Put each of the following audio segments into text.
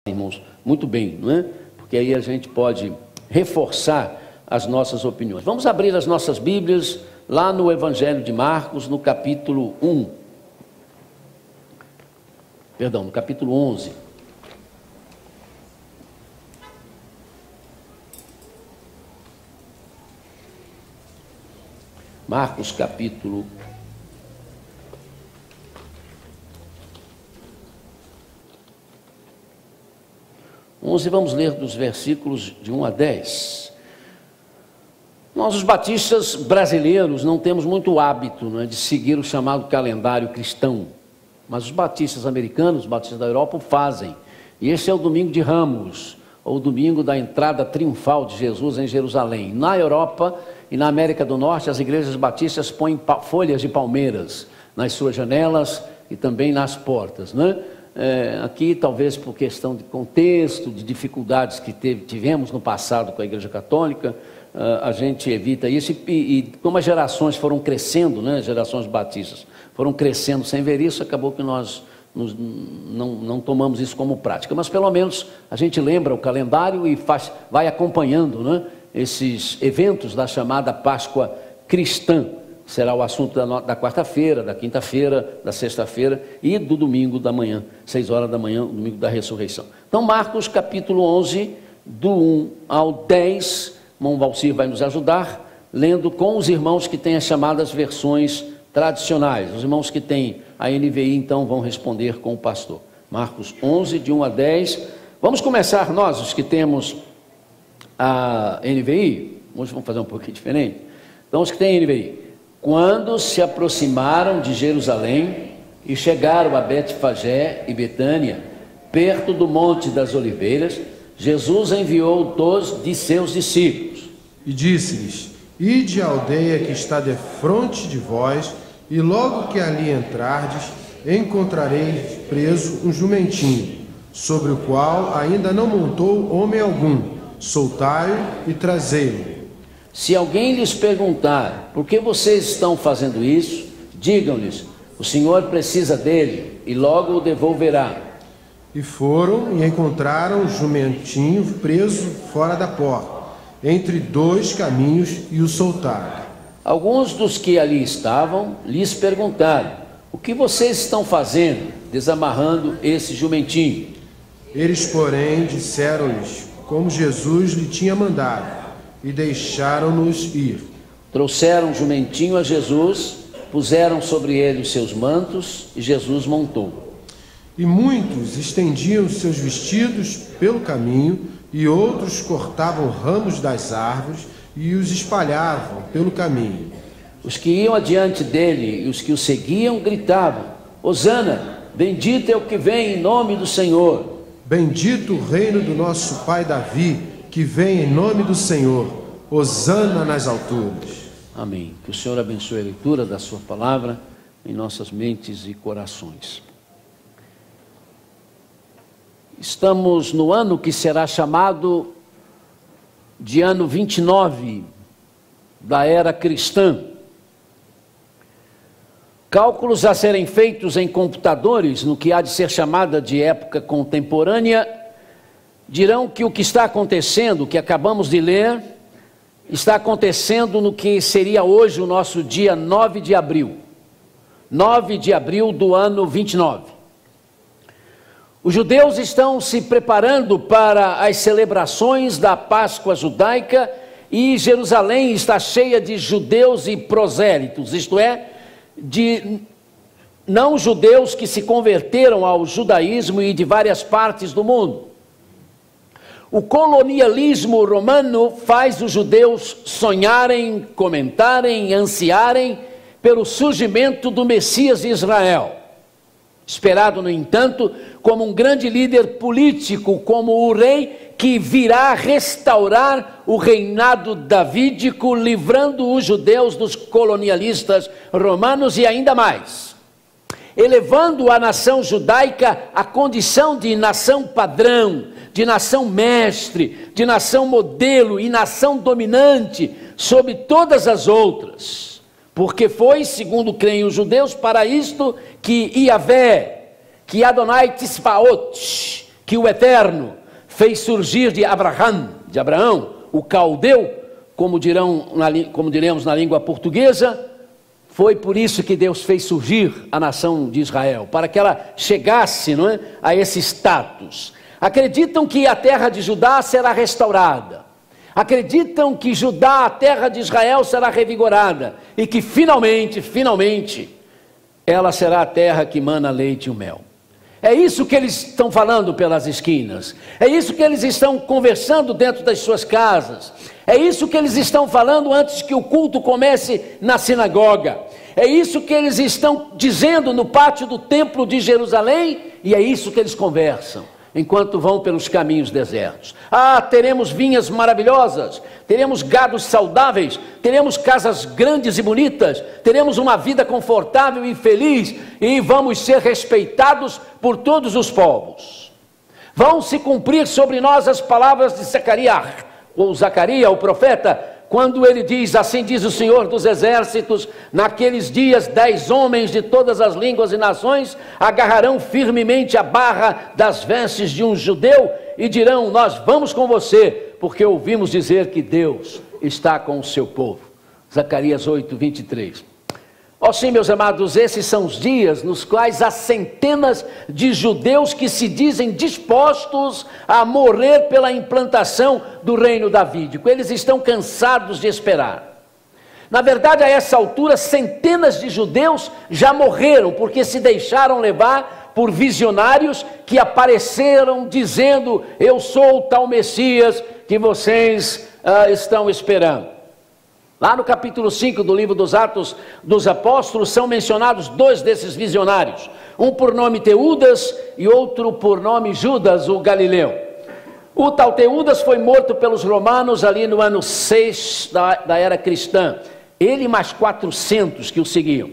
irmãos, muito bem, não é? Porque aí a gente pode reforçar as nossas opiniões. Vamos abrir as nossas Bíblias lá no Evangelho de Marcos, no capítulo 11. Marcos capítulo 11, vamos ler dos versículos de 1 a 10. Nós, os batistas brasileiros, não temos muito hábito, né, de seguir o chamado calendário cristão, mas os batistas americanos, os batistas da Europa, o fazem. E esse é o domingo de Ramos, ou o domingo da entrada triunfal de Jesus em Jerusalém. Na Europa e na América do Norte, as igrejas batistas põem folhas de palmeiras nas suas janelas e também nas portas, né? Aqui, talvez por questão de contexto, de dificuldades que tivemos no passado com a Igreja Católica, a gente evita isso, e como as gerações foram crescendo, né, gerações batistas foram crescendo sem ver isso, acabou que nós não tomamos isso como prática, mas pelo menos a gente lembra o calendário e vai acompanhando, né, esses eventos da chamada Páscoa cristã. Será o assunto da quarta-feira, da quinta-feira, da sexta-feira e do domingo da manhã, 6 horas da manhã, o domingo da ressurreição. Então, Marcos capítulo 11, do 1 ao 10, irmão Valcir vai nos ajudar, lendo com os irmãos que têm as chamadas versões tradicionais. Os irmãos que têm a NVI, então, vão responder com o pastor. Marcos 11, de 1 a 10. Vamos começar nós, os que temos a NVI. Hoje vamos fazer um pouquinho diferente. Então, os que têm a NVI. Quando se aproximaram de Jerusalém e chegaram a Betfagé e Betânia, perto do Monte das Oliveiras, Jesus enviou 2 de seus discípulos. E disse-lhes: Ide à aldeia que está defronte de vós, e logo que ali entrardes, encontrareis preso um jumentinho, sobre o qual ainda não montou homem algum. Soltai-o e trazei-o. Se alguém lhes perguntar, por que vocês estão fazendo isso? Digam-lhes, o Senhor precisa dele e logo o devolverá. E foram e encontraram o jumentinho preso fora da porta, entre 2 caminhos, e o soltaram. Alguns dos que ali estavam lhes perguntaram, o que vocês estão fazendo, desamarrando esse jumentinho? Eles, porém, disseram-lhes como Jesus lhe tinha mandado, e deixaram-nos ir. Trouxeram o jumentinho a Jesus, puseram sobre ele os seus mantos, e Jesus montou. E muitos estendiam seus vestidos pelo caminho, e outros cortavam ramos das árvores e os espalhavam pelo caminho. Os que iam adiante dele e os que o seguiam gritavam, Hosana, bendito é o que vem em nome do Senhor. Bendito o reino do nosso pai Davi, que vem em nome do Senhor. Hosana nas alturas. Amém. Que o Senhor abençoe a leitura da sua palavra em nossas mentes e corações. Estamos no ano que será chamado de ano 29 da era cristã. Cálculos a serem feitos em computadores, no que há de ser chamada de época contemporânea, dirão que o que está acontecendo, o que acabamos de ler, está acontecendo no que seria hoje o nosso dia 9 de abril. 9 de abril do ano 29. Os judeus estão se preparando para as celebrações da Páscoa judaica e Jerusalém está cheia de judeus e prosélitos, isto é, de não judeus que se converteram ao judaísmo e de várias partes do mundo. O colonialismo romano faz os judeus sonharem, comentarem, ansiarem pelo surgimento do Messias de Israel. Esperado, no entanto, como um grande líder político, como o rei que virá restaurar o reinado davídico, livrando os judeus dos colonialistas romanos e ainda mais, elevando a nação judaica à condição de nação padrão, de nação mestre, de nação modelo e nação dominante sobre todas as outras, porque foi, segundo creem os judeus, para isto que Yahvé, que Adonai Tisfaot, que o Eterno fez surgir de Abraão, o caldeu, como diremos na língua portuguesa. Foi por isso que Deus fez surgir a nação de Israel, para que ela chegasse, não é, a esse status. Acreditam que a terra de Judá será restaurada. Acreditam que Judá, a terra de Israel, será revigorada. E que finalmente, ela será a terra que mana leite e o mel. É isso que eles estão falando pelas esquinas. É isso que eles estão conversando dentro das suas casas. É isso que eles estão falando antes que o culto comece na sinagoga. É isso que eles estão dizendo no pátio do templo de Jerusalém. E é isso que eles conversam enquanto vão pelos caminhos desertos. Teremos vinhas maravilhosas, teremos gados saudáveis, teremos casas grandes e bonitas, teremos uma vida confortável e feliz, e vamos ser respeitados por todos os povos. Vão se cumprir sobre nós as palavras de Zacarias, o profeta, quando ele diz: assim diz o Senhor dos Exércitos, naqueles dias 10 homens de todas as línguas e nações agarrarão firmemente a barra das vestes de um judeu e dirão: nós vamos com você, porque ouvimos dizer que Deus está com o seu povo. Zacarias 8, 23. Sim, meus amados, esses são os dias nos quais há centenas de judeus que se dizem dispostos a morrer pela implantação do reino davídico. Eles estão cansados de esperar. Na verdade, a essa altura, centenas de judeus já morreram, porque se deixaram levar por visionários que apareceram dizendo: eu sou o tal Messias que vocês estão esperando. Lá no capítulo 5 do livro dos Atos dos Apóstolos são mencionados 2 desses visionários, um por nome Teudas e outro por nome Judas, o Galileu. O tal Teudas foi morto pelos romanos ali no ano 6 da era cristã, ele mais 400 que o seguiam.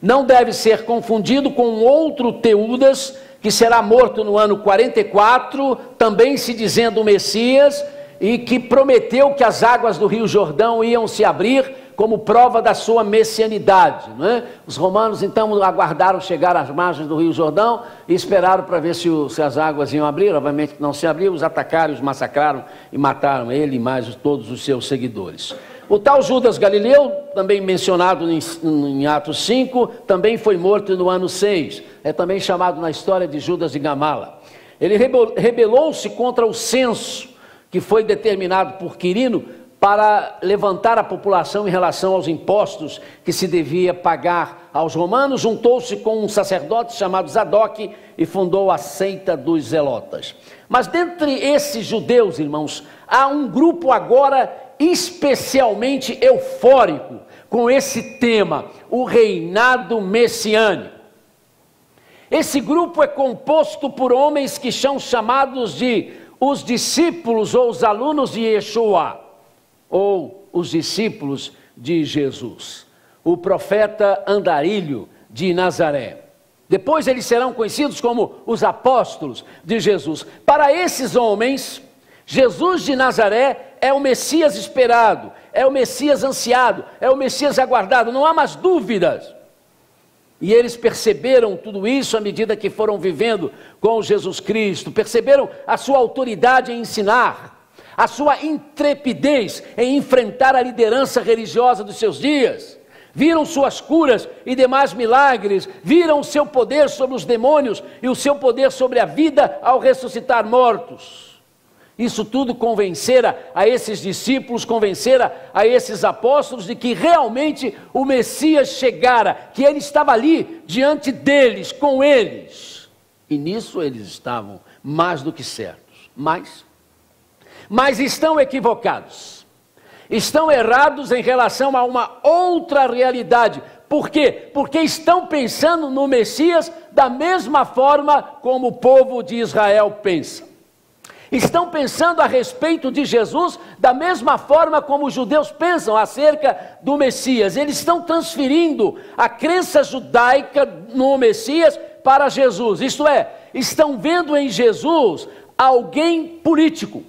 Não deve ser confundido com outro Teudas que será morto no ano 44, também se dizendo o Messias, e que prometeu que as águas do Rio Jordão iam se abrir como prova da sua messianidade, não é? Os romanos então aguardaram chegar às margens do Rio Jordão e esperaram para ver se as águas iam abrir. Obviamente não se abriu, os atacaram, os massacraram e mataram ele e mais todos os seus seguidores. O tal Judas Galileu, também mencionado em Atos 5, também foi morto no ano 6, é também chamado na história de Judas de Gamala. Ele rebelou-se contra o censo que foi determinado por Quirino para levantar a população em relação aos impostos que se devia pagar aos romanos. Juntou-se com um sacerdote chamado Zadok e fundou a seita dos Zelotas. Mas dentre esses judeus, irmãos, há um grupo agora especialmente eufórico com esse tema, o reinado messiânico. Esse grupo é composto por homens que são chamados de os discípulos ou os alunos de Yeshua, ou os discípulos de Jesus, o profeta Andarilho de Nazaré. Depois eles serão conhecidos como os apóstolos de Jesus. Para esses homens, Jesus de Nazaré é o Messias esperado, é o Messias ansiado, é o Messias aguardado, não há mais dúvidas. E eles perceberam tudo isso à medida que foram vivendo com Jesus Cristo, perceberam a sua autoridade em ensinar, a sua intrepidez em enfrentar a liderança religiosa dos seus dias, viram suas curas e demais milagres, viram o seu poder sobre os demônios e o seu poder sobre a vida ao ressuscitar mortos. Isso tudo convencera a esses discípulos, convencera a esses apóstolos de que realmente o Messias chegara, que ele estava ali diante deles, com eles. E nisso eles estavam mais do que certos. Mas estão equivocados. Estão errados em relação a uma outra realidade. Por quê? Porque estão pensando no Messias da mesma forma como o povo de Israel pensa. Estão pensando a respeito de Jesus da mesma forma como os judeus pensam acerca do Messias. Eles estão transferindo a crença judaica no Messias para Jesus. Isto é, estão vendo em Jesus alguém político,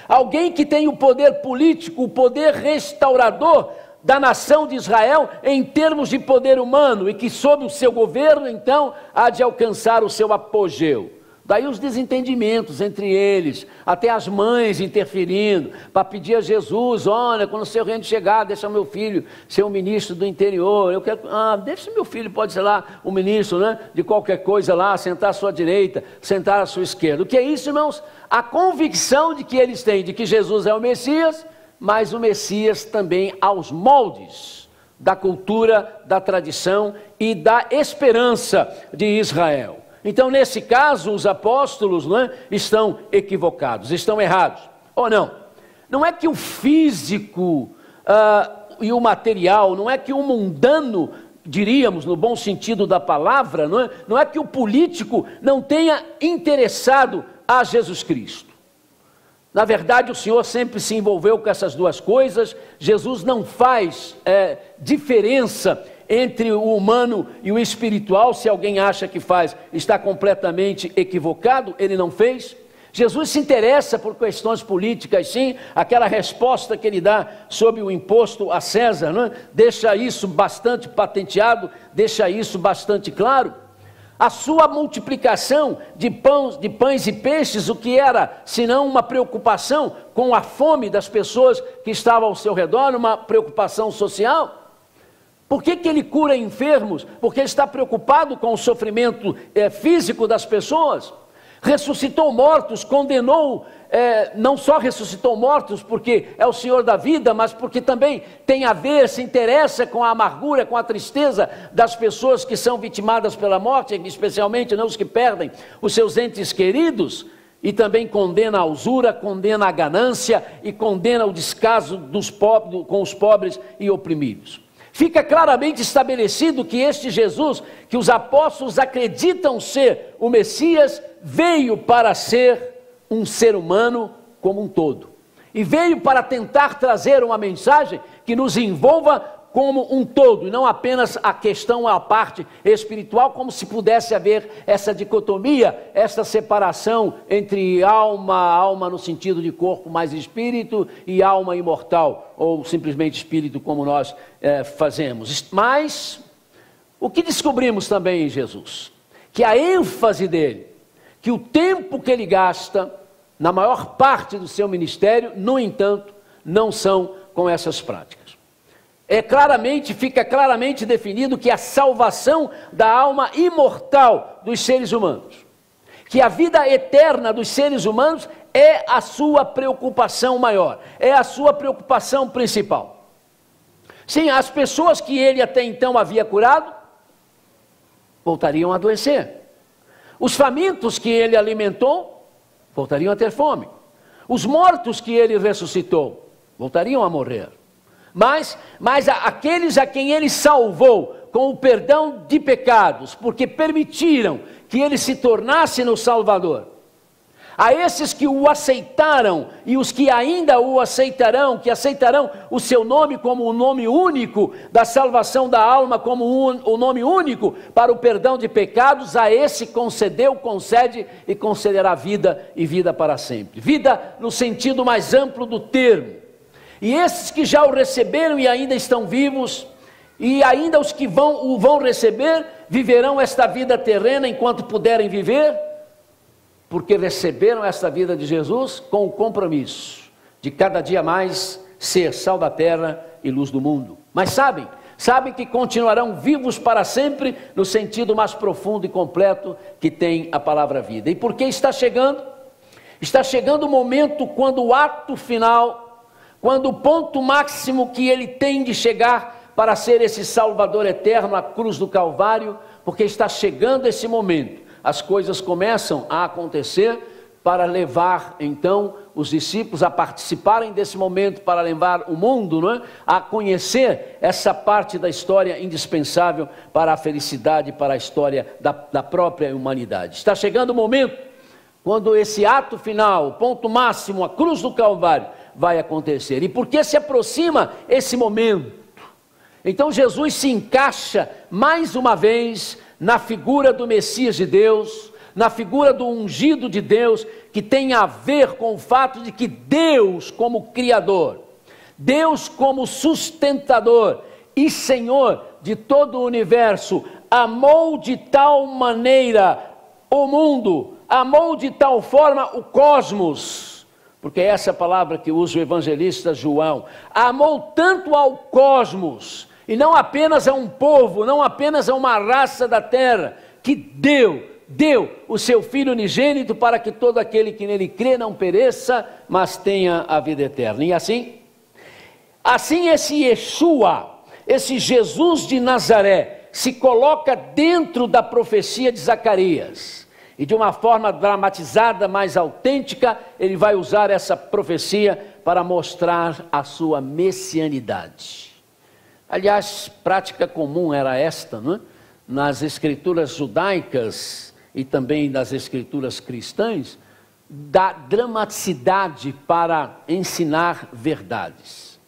alguém que tem o poder político, o poder restaurador da nação de Israel em termos de poder humano e que sob o seu governo então há de alcançar o seu apogeu. Daí os desentendimentos entre eles, até as mães interferindo, para pedir a Jesus: olha, quando o seu reino chegar, deixa meu filho ser um ministro do interior, eu quero, deixa meu filho, pode ser lá o ministro, né, de qualquer coisa lá, sentar à sua direita, sentar à sua esquerda. O que é isso, irmãos? A convicção de que eles têm, de que Jesus é o Messias, mas o Messias também aos moldes da cultura, da tradição e da esperança de Israel. Então, nesse caso, os apóstolos, né, estão equivocados, estão errados. Ou não? Não é que o físico e o material, não é que o mundano, diríamos, no bom sentido da palavra, não é que o político não tenha interessado a Jesus Cristo. Na verdade, o Senhor sempre se envolveu com essas duas coisas. Jesus não faz diferença entre o humano e o espiritual. Se alguém acha que faz, está completamente equivocado. Ele não fez. Jesus se interessa por questões políticas, sim. Aquela resposta que ele dá sobre o imposto a César, né, deixa isso bastante patenteado, deixa isso bastante claro. A sua multiplicação de pães e peixes, o que era senão uma preocupação com a fome das pessoas que estavam ao seu redor, uma preocupação social. Por que ele cura enfermos? Porque ele está preocupado com o sofrimento físico das pessoas. Ressuscitou mortos, condenou, não só ressuscitou mortos porque é o Senhor da vida, mas porque também tem a ver, se interessa com a amargura, com a tristeza das pessoas que são vitimadas pela morte, especialmente os que perdem os seus entes queridos. E também condena a usura, condena a ganância e condena o descaso com os pobres e oprimidos. Fica claramente estabelecido que este Jesus, que os apóstolos acreditam ser o Messias, veio para ser um ser humano como um todo. E veio para tentar trazer uma mensagem que nos envolva como um todo, e não apenas a questão, a parte espiritual, como se pudesse haver essa dicotomia, essa separação entre alma no sentido de corpo mais espírito, e alma imortal, ou simplesmente espírito, como nós fazemos. Mas, o que descobrimos também em Jesus? Que a ênfase dele, que o tempo que ele gasta, na maior parte do seu ministério, no entanto, não são com essas práticas. Fica claramente definido que a salvação da alma imortal dos seres humanos, que a vida eterna dos seres humanos é a sua preocupação maior, é a sua preocupação principal. Sim, as pessoas que ele até então havia curado, voltariam a adoecer. Os famintos que ele alimentou, voltariam a ter fome. Os mortos que ele ressuscitou, voltariam a morrer. Mas aqueles a quem ele salvou com o perdão de pecados, porque permitiram que ele se tornasse no Salvador, a esses que o aceitaram e os que ainda o aceitarão, que aceitarão o seu nome como o nome único da salvação da alma, como o nome único para o perdão de pecados, a esse concedeu, concede e concederá vida e vida para sempre. Vida no sentido mais amplo do termo. E esses que já o receberam e ainda estão vivos, e ainda os que o vão receber, viverão esta vida terrena enquanto puderem viver, porque receberam esta vida de Jesus com o compromisso de cada dia mais ser sal da terra e luz do mundo. Mas sabem que continuarão vivos para sempre, no sentido mais profundo e completo que tem a palavra vida. E por que está chegando? Está chegando o momento quando o ato final, quando o ponto máximo que ele tem de chegar para ser esse Salvador eterno, a cruz do Calvário, porque está chegando esse momento. As coisas começam a acontecer para levar, então, os discípulos a participarem desse momento, para levar o mundo, não é? A conhecer essa parte da história indispensável para a felicidade, para a história da própria humanidade. Está chegando o momento quando esse ato final, o ponto máximo, a cruz do Calvário, vai acontecer. E por que se aproxima esse momento? Então Jesus se encaixa mais uma vez na figura do Messias de Deus, na figura do ungido de Deus, que tem a ver com o fato de que Deus como Criador, Deus como sustentador e Senhor de todo o universo, amou de tal maneira o mundo, amou de tal forma o cosmos, porque essa é a palavra que usa o evangelista João, amou tanto ao cosmos, e não apenas a um povo, não apenas a uma raça da terra, que deu o seu Filho unigênito para que todo aquele que nele crê não pereça, mas tenha a vida eterna. E assim esse Yeshua, esse Jesus de Nazaré, se coloca dentro da profecia de Zacarias. E de uma forma dramatizada, mais autêntica, ele vai usar essa profecia para mostrar a sua messianidade. Aliás, prática comum era esta, não é? Nas escrituras judaicas e também nas escrituras cristãs, da dramaticidade para ensinar verdades.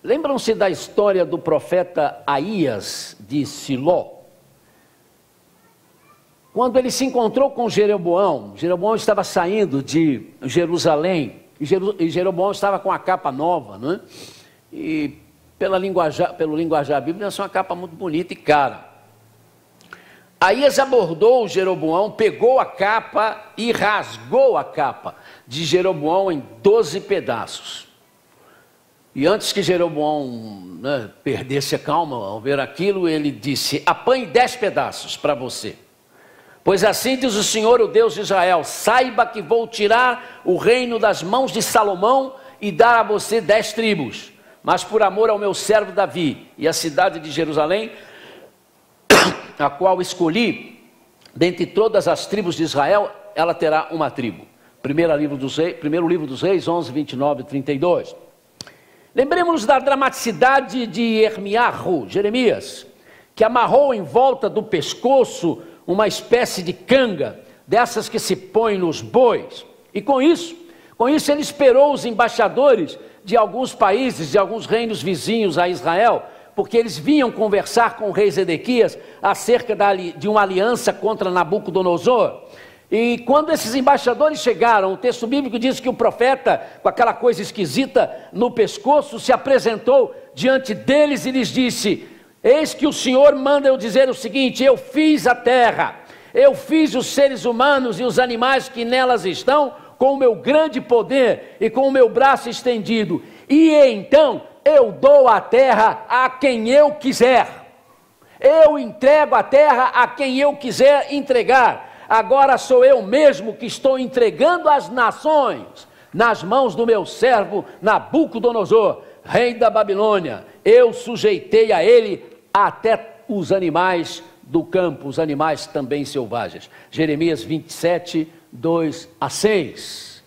Lembram-se da história do profeta Aías de Siló? Quando ele se encontrou com Jeroboão estava saindo de Jerusalém, e Jeroboão estava com a capa nova, não é? E pelo linguajar bíblico, essa é uma capa muito bonita e cara. Aías abordou Jeroboão, pegou a capa e rasgou a capa de Jeroboão em 12 pedaços. E antes que Jeroboão perdesse a calma ao ver aquilo, ele disse: apanhe 10 pedaços para você. Pois assim diz o Senhor, o Deus de Israel: saiba que vou tirar o reino das mãos de Salomão e dar a você 10 tribos. Mas por amor ao meu servo Davi e à cidade de Jerusalém, a qual escolhi, dentre todas as tribos de Israel, ela terá uma tribo. Primeiro livro dos Reis, 11, 29 e 32. Lembremos-nos da dramaticidade de Jeremias, que amarrou em volta do pescoço uma espécie de canga, dessas que se põe nos bois. E com isso ele esperou os embaixadores de alguns países, de alguns reinos vizinhos a Israel, porque eles vinham conversar com o rei Zedequias acerca de uma aliança contra Nabucodonosor. E quando esses embaixadores chegaram, o texto bíblico diz que o profeta, com aquela coisa esquisita no pescoço, se apresentou diante deles e lhes disse: eis que o Senhor manda eu dizer o seguinte: eu fiz a terra, eu fiz os seres humanos e os animais que nelas estão, com o meu grande poder e com o meu braço estendido, e então eu dou a terra a quem eu quiser, eu entrego a terra a quem eu quiser entregar. Agora sou eu mesmo que estou entregando as nações nas mãos do meu servo Nabucodonosor, rei da Babilônia. Eu sujeitei a ele até os animais do campo, os animais também selvagens. Jeremias 27, 2 a 6.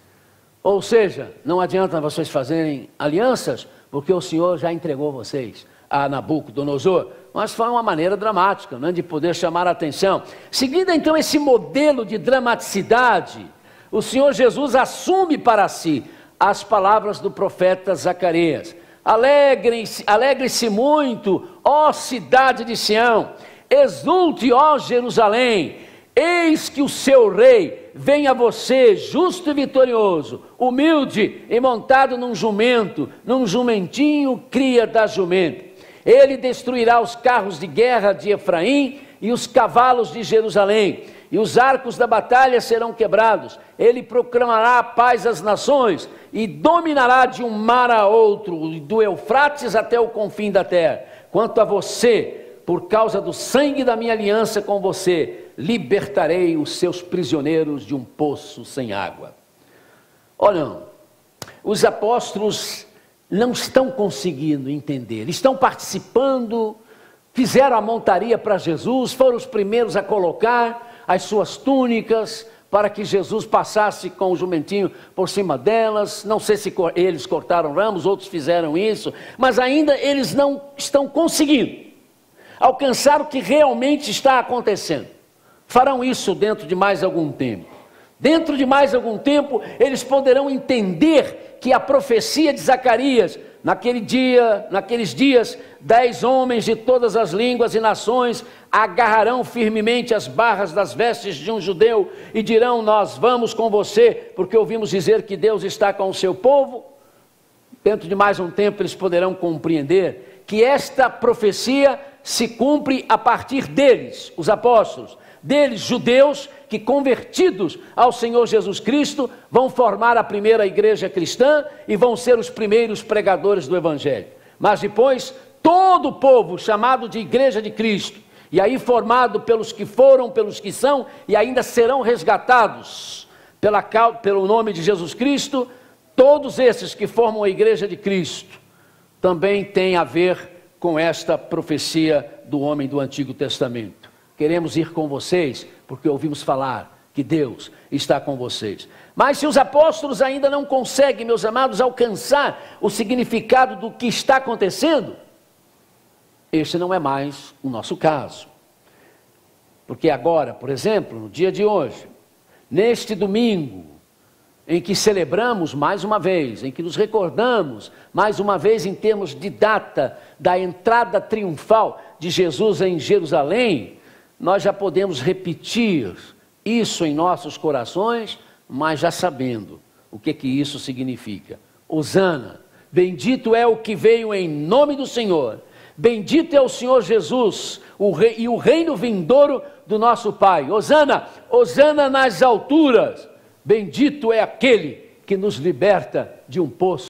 Ou seja, não adianta vocês fazerem alianças, porque o Senhor já entregou vocês a Nabucodonosor. Mas foi uma maneira dramática, né, de poder chamar a atenção. Seguindo então esse modelo de dramaticidade, o Senhor Jesus assume para si as palavras do profeta Zacarias: alegre-se muito, ó cidade de Sião, exulte, ó Jerusalém, eis que o seu rei vem a você, justo e vitorioso, humilde e montado num jumentinho, cria da jumenta. Ele destruirá os carros de guerra de Efraim e os cavalos de Jerusalém, e os arcos da batalha serão quebrados. Ele proclamará a paz às nações e dominará de um mar a outro, do Eufrates até o confim da terra. Quanto a você, por causa do sangue da minha aliança com você, libertarei os seus prisioneiros de um poço sem água. Olha, os apóstolos não estão conseguindo entender, estão participando, fizeram a montaria para Jesus, foram os primeiros a colocar as suas túnicas para que Jesus passasse com o jumentinho por cima delas. Não sei se eles cortaram ramos, outros fizeram isso, mas ainda eles não estão conseguindo alcançar o que realmente está acontecendo. Farão isso dentro de mais algum tempo. Dentro de mais algum tempo, eles poderão entender que a profecia de Zacarias, naqueles dias, 10 homens de todas as línguas e nações agarrarão firmemente as barras das vestes de um judeu e dirão: nós vamos com você, porque ouvimos dizer que Deus está com o seu povo. Dentro de mais um tempo, eles poderão compreender que esta profecia se cumpre a partir deles, os apóstolos, deles judeus que, convertidos ao Senhor Jesus Cristo, vão formar a primeira igreja cristã e vão ser os primeiros pregadores do Evangelho. Mas depois, todo o povo chamado de Igreja de Cristo, e aí formado pelos que foram, pelos que são e ainda serão resgatados pelo nome de Jesus Cristo, todos esses que formam a Igreja de Cristo também têm a ver com esta profecia do homem do Antigo Testamento. Queremos ir com vocês, porque ouvimos falar que Deus está com vocês. Mas se os apóstolos ainda não conseguem, meus amados, alcançar o significado do que está acontecendo, este não é mais o nosso caso. Porque agora, por exemplo, no dia de hoje, neste domingo, em que celebramos mais uma vez, em que nos recordamos mais uma vez em termos de data da entrada triunfal de Jesus em Jerusalém, nós já podemos repetir isso em nossos corações, mas já sabendo o que isso significa. Hosana, bendito é o que veio em nome do Senhor, bendito é o Senhor Jesus, e o reino vindouro do nosso Pai. Hosana, hosana nas alturas. Bendito é aquele que nos liberta de um poço